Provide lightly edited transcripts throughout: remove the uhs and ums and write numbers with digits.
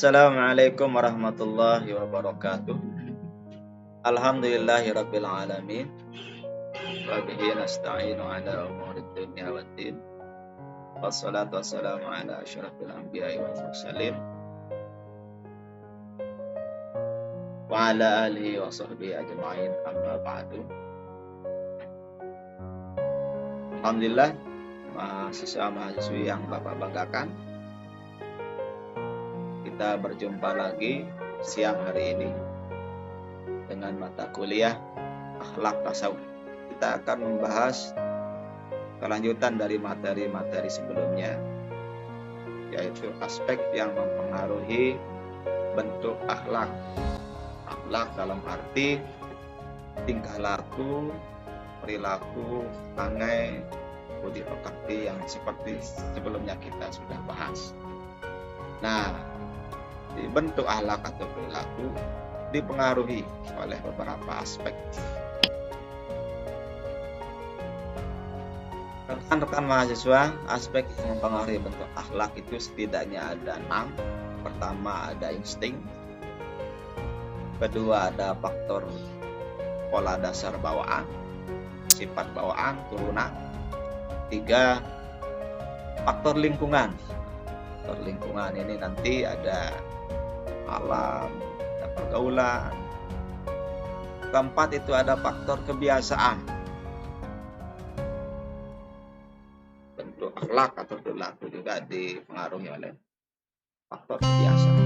Assalamualaikum warahmatullahi wabarakatuh. Alhamdulillahirabbil alamin. Wa bihi nasta'inu ala umurid dunya waddin. Wassalatu wassalamu ala asyrafil anbiya'i wal mursalin wa ala alihi wa sahbihi ajma'in, amma ba'du. Alhamdulillah, mahasiswa-mahasiswi yang Bapak banggakan, kita berjumpa lagi siang hari ini dengan mata kuliah akhlak tasawuf. Kita akan membahas kelanjutan dari materi-materi sebelumnya, yaitu aspek yang mempengaruhi bentuk akhlak. Akhlak dalam arti tingkah laku, perilaku, perangai, budi pekerti yang seperti sebelumnya kita sudah bahas. Nah, di bentuk akhlak atau perilaku dipengaruhi oleh beberapa aspek. Rekan-rekan mahasiswa, aspek yang mempengaruhi bentuk akhlak itu setidaknya ada 6. Pertama ada insting, kedua ada faktor pola dasar bawaan, sifat bawaan, turunan. 3, faktor lingkungan. Faktor lingkungan ini nanti ada alam, ada pergaulan. 4 itu ada faktor kebiasaan. Bentuk akhlak atau perilaku juga dipengaruhi oleh faktor kebiasaan.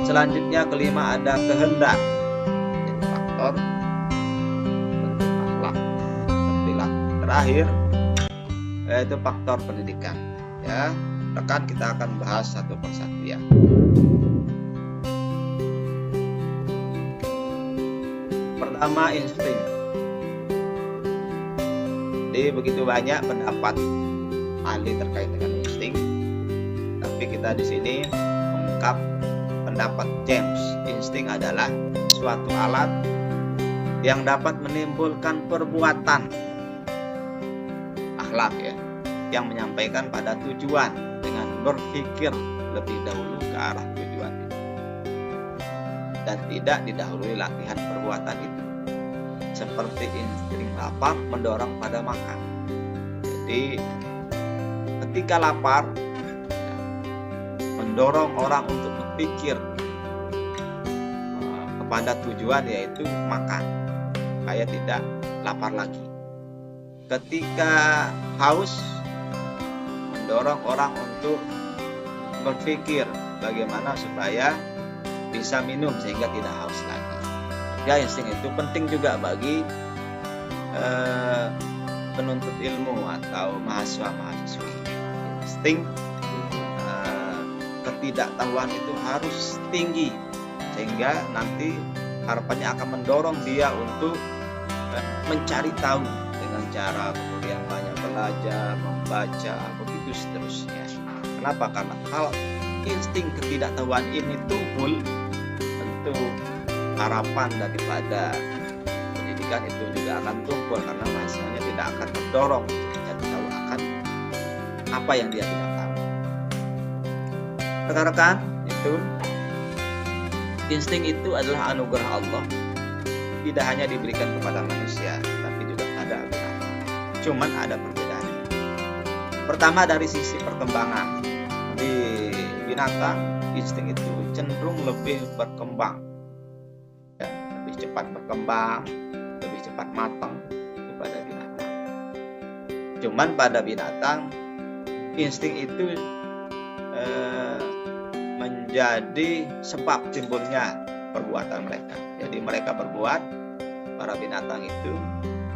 Selanjutnya 5 ada kehendak. Jadi faktor bentuk akhlak atau perilaku. Terakhir yaitu faktor pendidikan. Ya, rekan, kita akan bahas satu persatu ya. Pertama, insting. Jadi begitu banyak pendapat ahli terkait dengan insting, tapi kita di sini mengungkap pendapat James. Insting adalah suatu alat yang dapat menimbulkan perbuatan akhlak ya, yang menyampaikan pada tujuan dengan berpikir lebih dahulu ke arah tujuan itu dan tidak didahului latihan perbuatan itu. Seperti insting lapar mendorong pada makan. Jadi ketika lapar mendorong orang untuk berpikir kepada tujuan, yaitu makan, supaya tidak lapar lagi. Ketika haus mendorong orang untuk berpikir bagaimana supaya bisa minum sehingga tidak haus lagi. Ya, insting itu penting juga bagi penuntut ilmu atau mahasiswa-mahasiswi. Insting ketidaktahuan itu harus tinggi sehingga nanti harapannya akan mendorong dia untuk mencari tahu dengan cara kemudian banyak belajar, membaca, begitu seterusnya. Kenapa? Karena kalau insting ketidaktahuan ini tumpul, tentu harapan daripada pendidikan itu juga akan tumpul, karena mahasiswanya tidak akan terdorong untuk mencari tahu akan apa yang dia tidak tahu. Rekan-rekan, itu insting itu adalah anugerah Allah, tidak hanya diberikan kepada manusia tapi juga pada binatang. Cuman ada perbedaan. Pertama, dari sisi perkembangan. Di binatang insting itu cenderung lebih berkembang ya, lebih cepat berkembang, lebih cepat matang daripada binatang. Cuman pada binatang insting itu menjadi sebab timbulnya perbuatan mereka. Jadi mereka berbuat, para binatang itu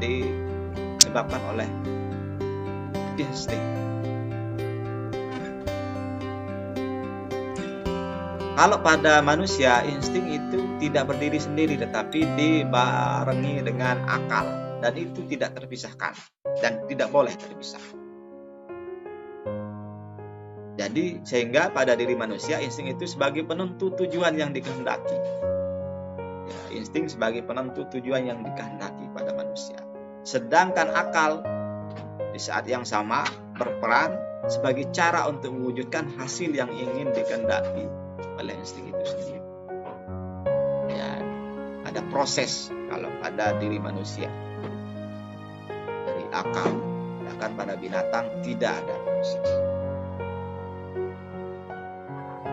disebabkan oleh insting. Kalau pada manusia, insting itu tidak berdiri sendiri tetapi dibarengi dengan akal, dan itu tidak terpisahkan dan tidak boleh terpisah. Jadi sehingga pada diri manusia, insting itu sebagai penentu tujuan yang dikehendaki. Ya, insting sebagai penentu tujuan yang dikehendaki pada manusia. Sedangkan akal di saat yang sama berperan sebagai cara untuk mewujudkan hasil yang ingin dikehendaki oleh insting itu sendiri. Ya, ada proses kalau pada diri manusia. Dari akal, bahkan pada binatang tidak ada proses.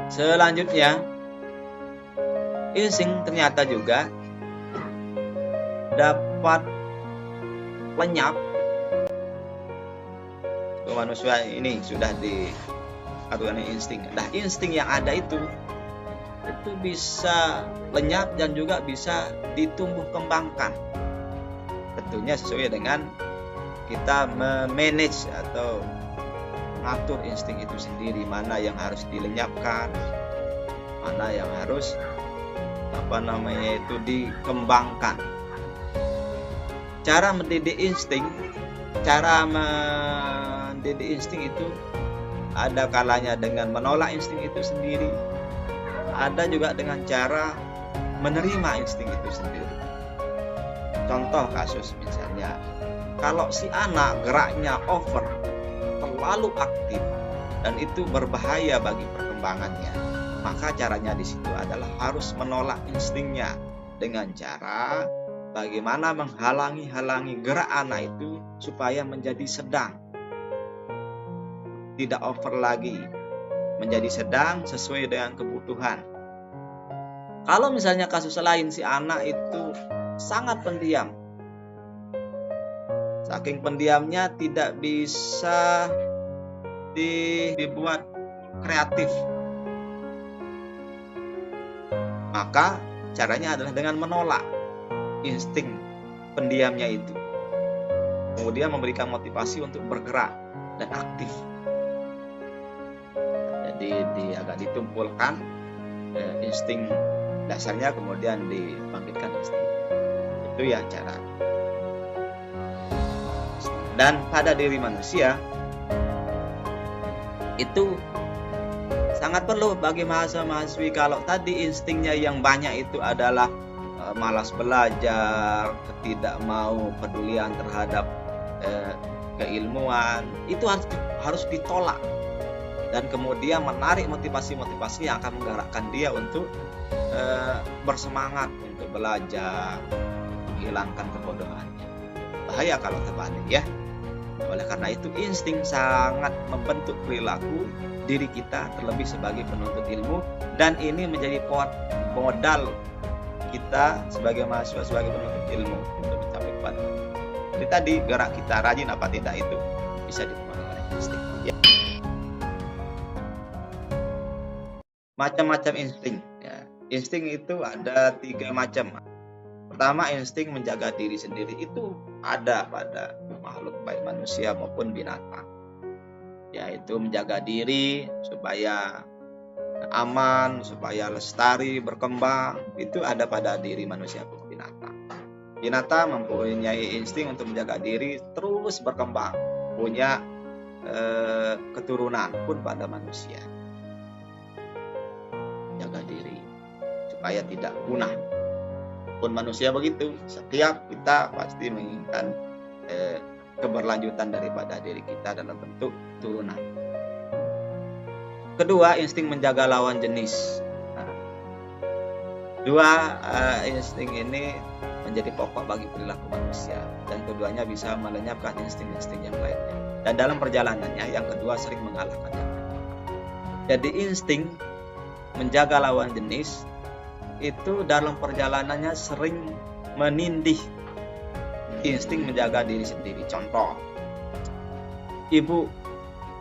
Selanjutnya, insting ternyata juga dapat lenyap. Manusia ini sudah diaturkan insting. Nah, insting yang ada itu bisa lenyap dan juga bisa ditumbuh kembangkan. Tentunya sesuai dengan kita memanage atau mengatur insting itu sendiri, mana yang harus dilenyapkan, mana yang harus dikembangkan. Cara mendidik insting itu ada kalanya dengan menolak insting itu sendiri, ada juga dengan cara menerima insting itu sendiri. Contoh kasus misalnya, kalau si anak geraknya over, terlalu aktif, dan itu berbahaya bagi perkembangannya, maka caranya di situ adalah harus menolak instingnya dengan cara bagaimana menghalangi gerak anak itu supaya menjadi sedang, tidak over lagi, menjadi sedang sesuai dengan kebutuhan. Kalau misalnya kasus lain, si anak itu sangat pendiam, saking pendiamnya tidak bisa dibuat kreatif, maka caranya adalah dengan menolak insting pendiamnya itu, kemudian memberikan motivasi untuk bergerak dan aktif. Jadi agak ditumpulkan insting dasarnya, kemudian dibangkitkan insting. Itu ya cara. Dan pada diri manusia itu sangat perlu bagi mahasiswa-mahasiswi, kalau tadi instingnya yang banyak itu adalah malas belajar, tidak mau pedulian terhadap keilmuan, itu harus ditolak, dan kemudian menarik motivasi-motivasi yang akan menggerakkan dia untuk bersemangat untuk belajar, menghilangkan kebodohannya. Bahaya kalau terbalik ya. Oleh karena itu insting sangat membentuk perilaku diri kita, terlebih sebagai penuntut ilmu, dan ini menjadi modal kita sebagai mahasiswa, sebagai penuntut ilmu untuk mencapai kepada. Jadi tadi gerak kita rajin apa tidak itu bisa dipengaruhi oleh insting. Ya. Macam-macam insting. Ya. Insting itu ada 3 macam. Pertama, insting menjaga diri sendiri itu ada pada makhluk baik manusia maupun binatang. Yaitu menjaga diri supaya aman, supaya lestari, berkembang, itu ada pada diri manusia maupun binatang. Binatang mempunyai insting untuk menjaga diri terus berkembang, punya keturunan pun pada manusia. Jaga diri supaya tidak punah. Pun manusia begitu, setiap kita pasti menginginkan keberlanjutan daripada diri kita dalam bentuk turunan. Kedua, insting menjaga lawan jenis. Dua insting ini menjadi pokok bagi perilaku manusia, dan keduanya bisa melenyapkan insting-insting yang lainnya. Dan dalam perjalanannya, yang kedua sering mengalahkan yang lain. Jadi insting menjaga lawan jenis itu dalam perjalanannya sering menindih insting menjaga diri sendiri. Contoh, ibu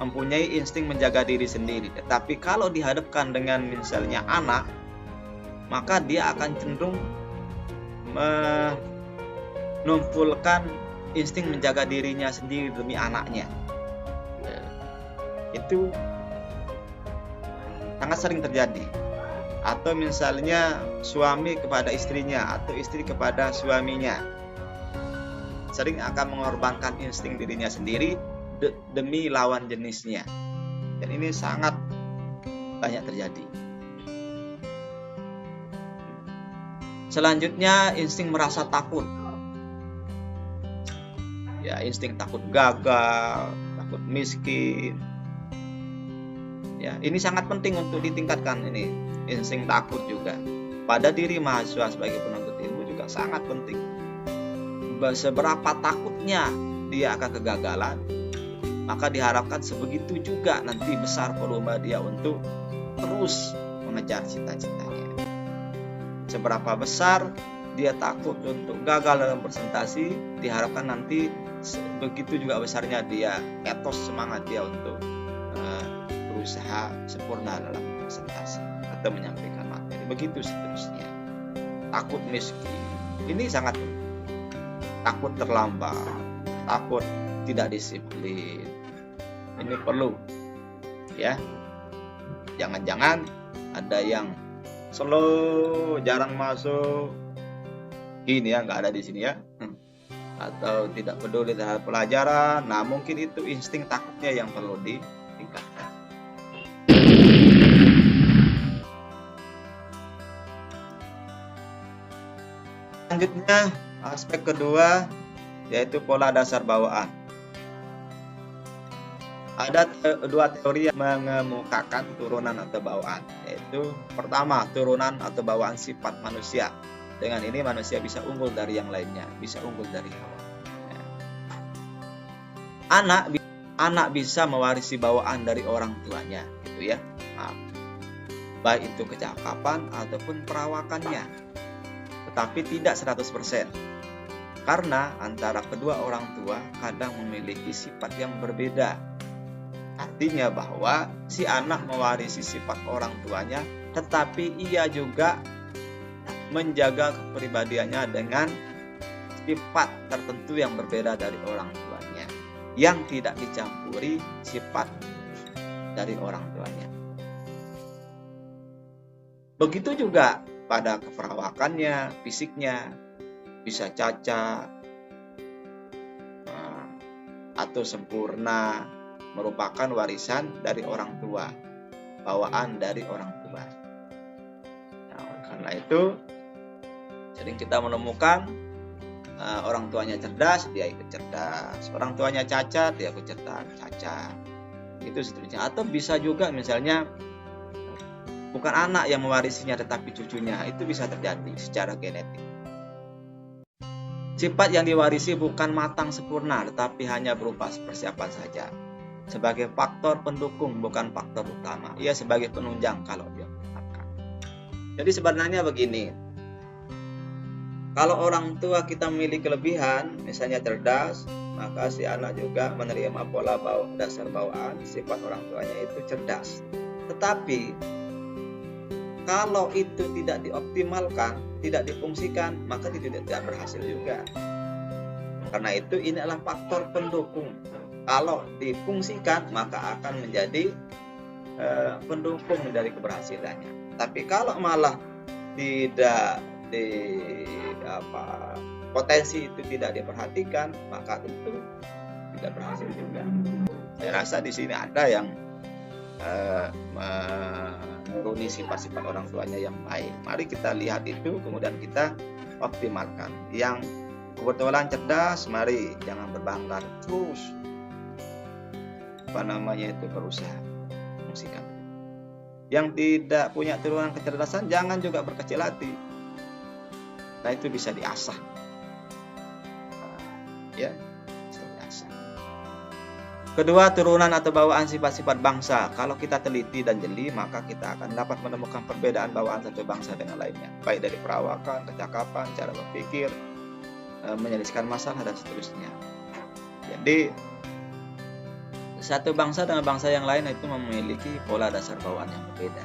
mempunyai insting menjaga diri sendiri, tetapi kalau dihadapkan dengan misalnya anak, maka dia akan cenderung menumpulkan insting menjaga dirinya sendiri demi anaknya. Itu sangat sering terjadi. Atau misalnya suami kepada istrinya atau istri kepada suaminya, sering akan mengorbankan insting dirinya sendiri demi lawan jenisnya. Dan ini sangat banyak terjadi. Selanjutnya, insting merasa takut. Ya, insting takut gagal, takut miskin, Ya, ini sangat penting untuk ditingkatkan ini insting takut juga pada diri mahasiswa sebagai penuntut ilmu juga sangat penting. Seberapa takutnya dia akan kegagalan, maka diharapkan sebegitu juga nanti besar peluang dia untuk terus mengejar cita-citanya. Seberapa besar dia takut untuk gagal dalam presentasi, diharapkan nanti begitu juga besarnya dia etos semangat dia untuk berusaha sempurna dalam presentasi atau menyampaikan materi. Begitu seterusnya. Takut miskin, ini sangat takut terlambat, takut tidak disiplin. Ini perlu, ya. Jangan-jangan ada yang slow, jarang masuk, ini ya nggak ada di sini ya, atau tidak peduli terhadap pelajaran. Nah, mungkin itu insting takutnya yang perlu ditingkatkan. Selanjutnya, aspek kedua yaitu pola dasar bawaan. Ada dua teori yang mengemukakan turunan atau bawaan, yaitu pertama, turunan atau bawaan sifat manusia. Dengan ini manusia bisa unggul dari yang lainnya, bisa unggul dari hewan. Anak bisa mewarisi bawaan dari orang tuanya, gitu ya. Baik itu kecakapan ataupun perawakannya. Tetapi tidak 100%. Karena antara kedua orang tua kadang memiliki sifat yang berbeda. Artinya bahwa si anak mewarisi sifat orang tuanya, tetapi ia juga menjaga kepribadiannya dengan sifat tertentu yang berbeda dari orang tuanya, yang tidak dicampuri sifat dari orang tuanya. Begitu juga pada keperawakannya, fisiknya, bisa cacat atau sempurna, merupakan warisan dari orang tua, bawaan dari orang tua. Nah, karena itu sering kita menemukan orang tuanya cerdas, dia ikut cerdas. Orang tuanya cacat, dia ikut cacat. Itu seterusnya. Atau bisa juga misalnya bukan anak yang mewarisinya tetapi cucunya, itu bisa terjadi secara genetik. Sifat yang diwarisi bukan matang sempurna, tetapi hanya berupa persiapan saja. Sebagai faktor pendukung, bukan faktor utama. Ia sebagai penunjang kalau dia mengatakan. Jadi sebenarnya begini, kalau orang tua kita memiliki kelebihan, misalnya cerdas, maka si anak juga menerima pola dasar bawaan, sifat orang tuanya itu cerdas. Tetapi kalau itu tidak dioptimalkan, tidak difungsikan, maka tidak berhasil juga. Karena itu ini adalah faktor pendukung. Kalau difungsikan, maka akan menjadi pendukung dari keberhasilannya. Tapi kalau malah tidak potensi itu tidak diperhatikan, maka tentu tidak berhasil juga. Saya rasa di sini ada yang menuruni sifat-sifat orang tuanya yang baik. Mari kita lihat itu, kemudian kita optimalkan. Yang kebetulan cerdas, mari jangan berbangga, terus berusaha fungsikan. Yang tidak punya turunan kecerdasan, jangan juga berkecil hati. Nah, itu bisa diasah. Ya, bisa diasah. Kedua, turunan atau bawaan sifat-sifat bangsa. Kalau kita teliti dan jeli, maka kita akan dapat menemukan perbedaan bawaan satu bangsa dengan lainnya, baik dari perawakan, kecakapan, cara berpikir, menyelesaikan masalah dan seterusnya. Jadi satu bangsa dengan bangsa yang lain itu memiliki pola dasar bawaan yang berbeda,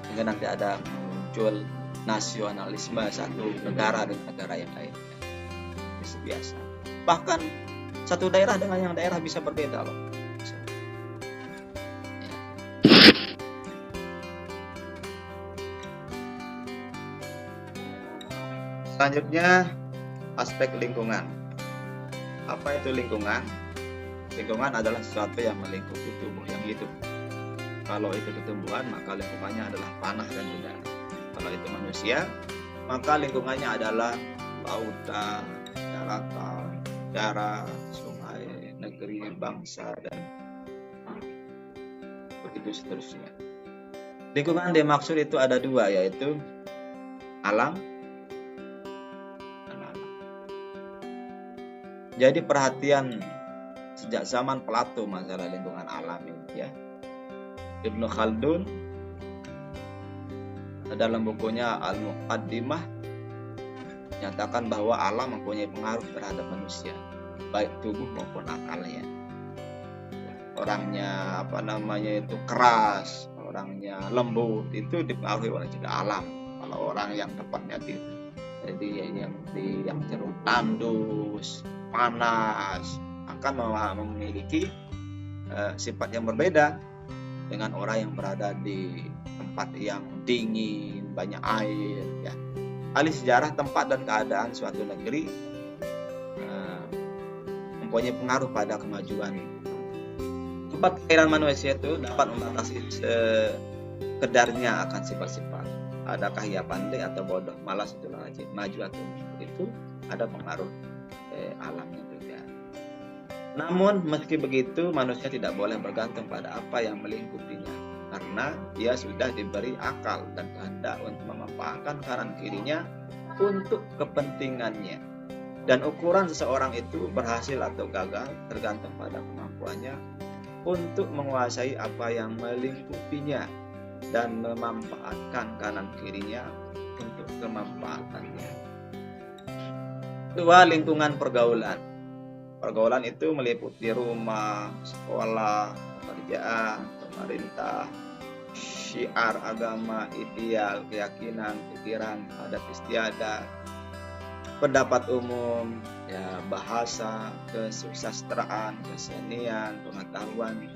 sehingga nanti ada muncul nasionalisme satu negara dengan negara yang lain. Itu biasa. Bahkan satu daerah dengan yang daerah bisa berbeda loh. Selanjutnya, aspek lingkungan. Apa itu lingkungan? Lingkungan adalah sesuatu yang melingkupi tubuh yang hidup. Kalau itu tumbuhan, maka lingkungannya adalah tanah dan udara. Kalau itu manusia, maka lingkungannya adalah lautan, daratan, darat, sungai, negeri, bangsa, dan begitu seterusnya. Lingkungan dimaksud itu ada dua, yaitu alam dan alam. Jadi perhatian sejak zaman Plato masalah lingkungan alam ini ya. Ibnu Khaldun dalam bukunya Al-Muqaddimah nyatakan bahwa alam mempunyai pengaruh terhadap manusia, baik tubuh maupun akalnya. Orangnya itu keras, orangnya lembut, itu dipengaruhi oleh juga alam. Kalau orang yang tepatnya yang cenderung tandus, panas, akan memiliki sifat yang berbeda dengan orang yang berada di tempat yang dingin, banyak air ya. Ahli sejarah tempat dan keadaan suatu negeri mempunyai pengaruh pada kemajuan. Tempat kelahiran manusia itu dapat membatasi sekedarnya akan sifat-sifat. Adakah ia pandai atau bodoh, malas itu rajin, maju atau mundur, itu ada pengaruh alamnya juga. Namun meski begitu, manusia tidak boleh bergantung pada apa yang melingkupinya, karena dia sudah diberi akal dan kehendak untuk memanfaatkan kanan kirinya untuk kepentingannya. Dan ukuran seseorang itu berhasil atau gagal tergantung pada kemampuannya untuk menguasai apa yang melingkupinya dan memanfaatkan kanan kirinya untuk kemanfaatannya. Dua, lingkungan pergaulan. Pergaulan itu meliputi rumah, sekolah, pekerjaan, pemerintah, syiar agama, ideal, keyakinan, pikiran, adat istiadat, pendapat umum, ya, bahasa, kesusastraan, kesenian, pengetahuan,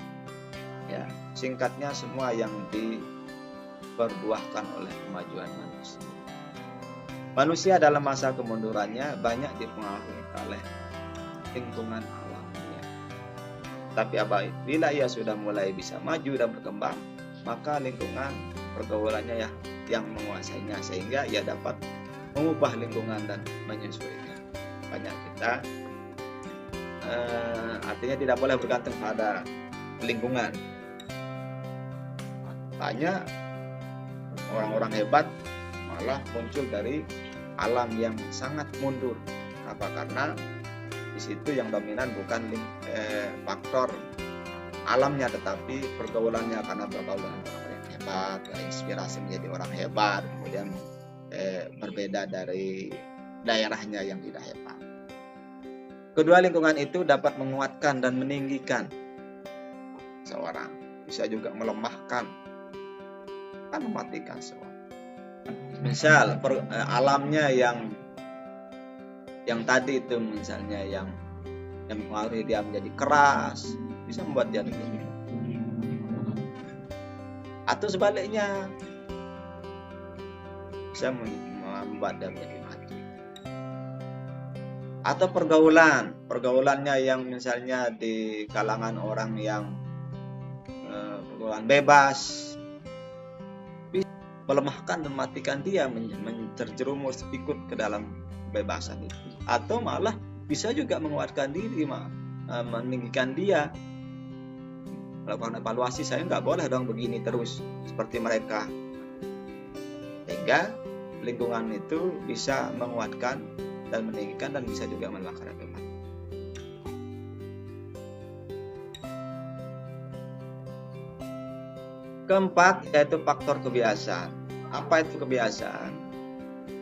ya, singkatnya semua yang diperbuahkan oleh kemajuan manusia. Manusia dalam masa kemundurannya banyak dipengaruhi oleh lingkungan alamnya. Tapi apabila ia sudah mulai bisa maju dan berkembang, maka lingkungan pergaulannya ya yang menguasainya, sehingga ia dapat mengubah lingkungan dan menyesuaikan. Banyak kita artinya tidak boleh bergantung pada lingkungan. Banyak orang-orang hebat malah muncul dari alam yang sangat mundur. Apa? Karena di situ yang dominan bukan faktor alamnya, tetapi pergaulannya, karena pergaulan orang yang hebat, inspirasi menjadi orang hebat, kemudian berbeda dari daerahnya yang tidak hebat. Kedua, lingkungan itu dapat menguatkan dan meninggikan seorang, bisa juga melemahkan dan mematikan seorang. Misal alamnya yang tadi itu, misalnya yang mempengaruhi dia menjadi keras, bisa membuat dia lebih. Atau sebaliknya, bisa membuat dia menjadi mati. Atau pergaulannya yang misalnya di kalangan orang yang pergaulan bebas, bisa melemahkan dan mematikan dia, terjerumus ikut ke dalam kebebasan itu. Atau malah bisa juga menguatkan diri, meninggikan dia, melakukan evaluasi, saya nggak boleh dong begini terus seperti mereka, sehingga lingkungan itu bisa menguatkan dan meninggikan dan bisa juga melemahkan. Keempat, yaitu faktor kebiasaan. Apa itu kebiasaan?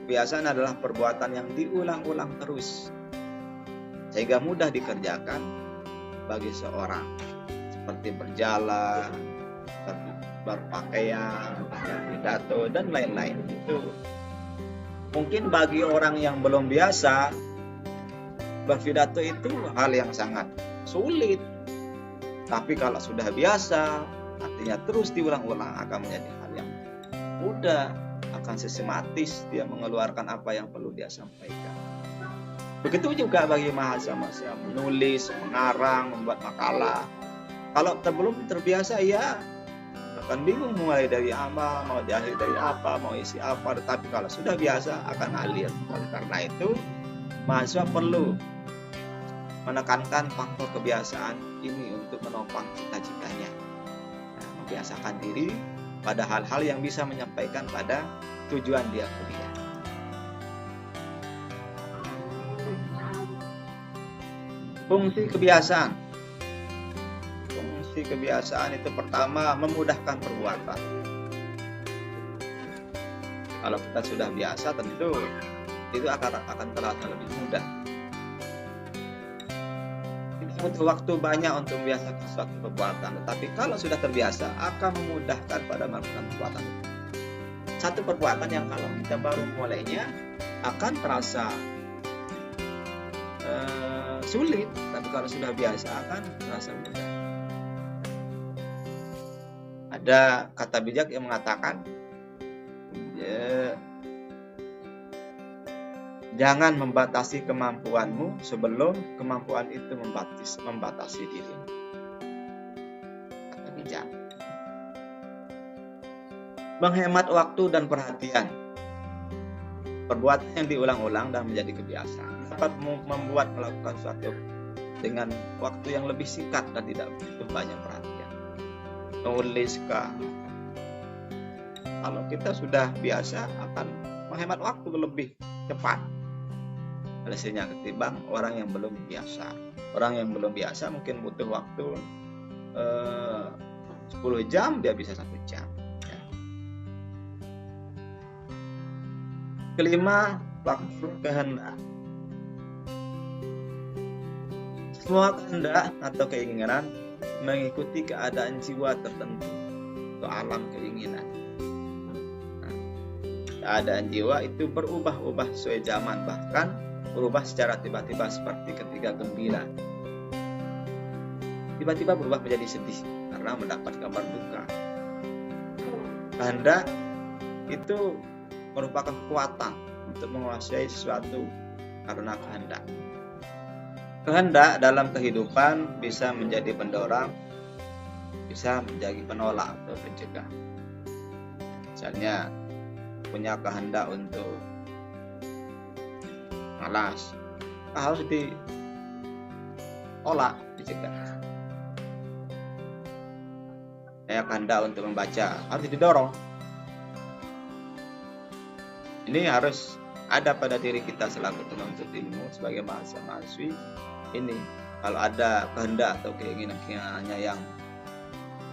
Kebiasaan adalah perbuatan yang diulang-ulang terus sehingga mudah dikerjakan bagi seorang, seperti berjalan, berpakaian, berpidato, dan lain-lain. Itu mungkin bagi orang yang belum biasa, berpidato itu hal yang sangat sulit. Tapi kalau sudah biasa, artinya terus diulang-ulang, akan menjadi hal yang mudah, akan sistematis dia mengeluarkan apa yang perlu dia sampaikan. Begitu juga bagi mahasiswa menulis, mengarang, membuat makalah. Kalau belum terbiasa, ya akan bingung mulai dari apa, mau diakhiri dari apa, mau isi apa. Tetapi kalau sudah biasa, akan alir. Oleh karena itu, mahasiswa perlu menekankan faktor kebiasaan ini untuk menopang cita-citanya. Membiasakan diri pada hal-hal yang bisa menyampaikan pada tujuan dia kuliah. Fungsi kebiasaan. Fungsi kebiasaan itu pertama memudahkan perbuatan. Kalau kita sudah biasa tentu itu akan terasa lebih mudah. Kita butuh waktu banyak untuk membiasakan suatu perbuatan, tetapi kalau sudah terbiasa akan memudahkan pada melakukan perbuatan. Satu perbuatan yang kalau kita baru mulainya akan terasa sulit, tapi kalau sudah biasa akan terasa mudah. Ada kata bijak yang mengatakan, jangan membatasi kemampuanmu sebelum kemampuan itu membatasi dirimu. Kata bijak. Menghemat waktu dan perhatian. Perbuatan yang diulang-ulang dan menjadi kebiasaan dapat membuat melakukan sesuatu dengan waktu yang lebih singkat dan tidak butuh banyak perhatian. Nulis kalau kita sudah biasa akan menghemat waktu lebih cepat hasilnya ketimbang orang yang belum biasa. Orang yang belum biasa mungkin butuh waktu 10 jam, dia bisa 1 jam. Ya. Kelima, faktor kehendak. Semua kehendak atau keinginan mengikuti keadaan jiwa tertentu atau alam keinginan. Keadaan jiwa itu berubah-ubah sesuai zaman, bahkan berubah secara tiba-tiba seperti ketika gembira. Tiba-tiba berubah menjadi sedih karena mendapat kabar duka. Kehendak itu merupakan kekuatan untuk menguasai sesuatu karena kehendak. Kehendak dalam kehidupan bisa menjadi pendorong, bisa menjadi penolak atau pencegah. Misalnya punya kehendak untuk malas, harus ditolak, dicegah. Kehendak untuk membaca harus didorong. Ini harus ada pada diri kita selaku penuntut ilmu sebagai mahasiswa-mahasiswi. Ini kalau ada kehendak atau keinginannya yang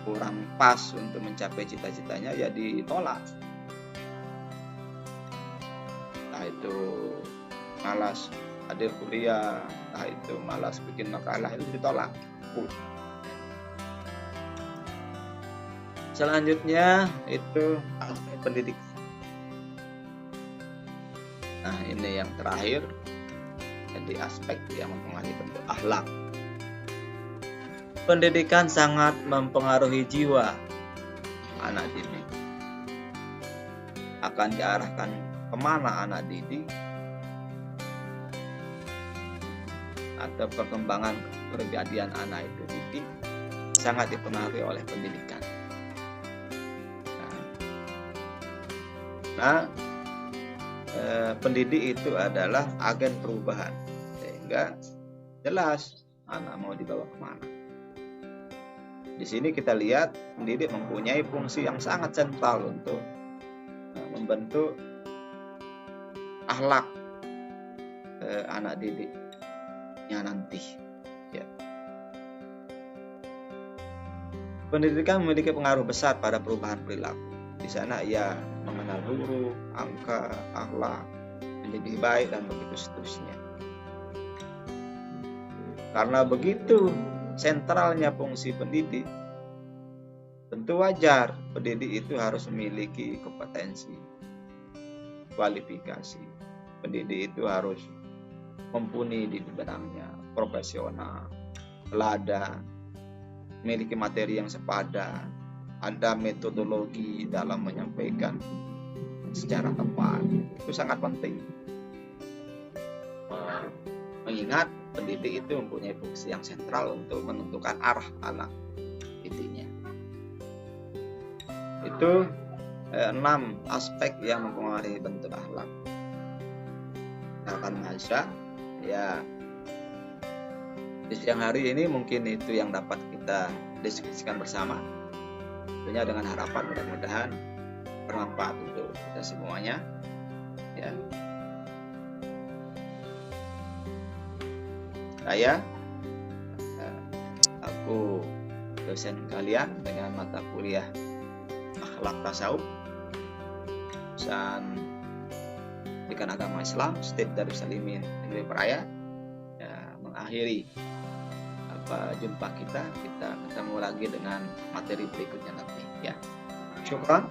kurang pas untuk mencapai cita-citanya, ya ditolak. Entah itu malas hadir kuliah, entah itu malas bikin makalah, itu ditolak. Selanjutnya itu aspek pendidikan. Nah, ini yang terakhir, jadi aspek yang mempengaruhi bentuk akhlak. Pendidikan sangat mempengaruhi jiwa anak didik. Akan diarahkan kemana anak didik atau perkembangan kepribadian anak itu didik sangat dipengaruhi oleh pendidikan. Nah, pendidik itu adalah agen perubahan, sehingga jelas anak mau dibawa kemana. Di sini kita lihat pendidik mempunyai fungsi yang sangat sentral untuk membentuk akhlak anak didiknya nanti. Ya. Pendidikan memiliki pengaruh besar pada perubahan perilaku. Di sana ia mengenal huruf, angka, akhlak, menjadi baik, dan begitu seterusnya. Karena begitu sentralnya fungsi pendidik, tentu wajar pendidik itu harus memiliki kompetensi, kualifikasi. Pendidik itu harus mumpuni di bidangnya, profesional, teladan, memiliki materi yang sepadan, ada metodologi dalam menyampaikan secara tepat. Itu sangat penting. Mengingat pendidik itu mempunyai fungsi yang sentral untuk menentukan arah anak didiknya. Itu 6 aspek yang mempengaruhi bentuk akhlak. Akan mahasiswa, ya di siang hari ini mungkin itu yang dapat kita diskusikan bersama. tentunya dengan harapan mudah-mudahan bermanfaat untuk kita semuanya ya. Saya aku dosen kalian dengan mata kuliah akhlak tasawuf dan pendidikan agama Islam State Darussalimin Negeri Peraya ya, mengakhiri jumpa kita ketemu lagi dengan materi berikutnya nanti ya. Syukran.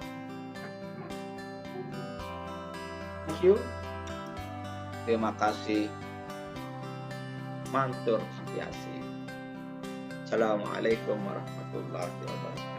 Thank you. Terima kasih. Mantur Sampyasi. Assalamualaikum warahmatullahi wabarakatuh.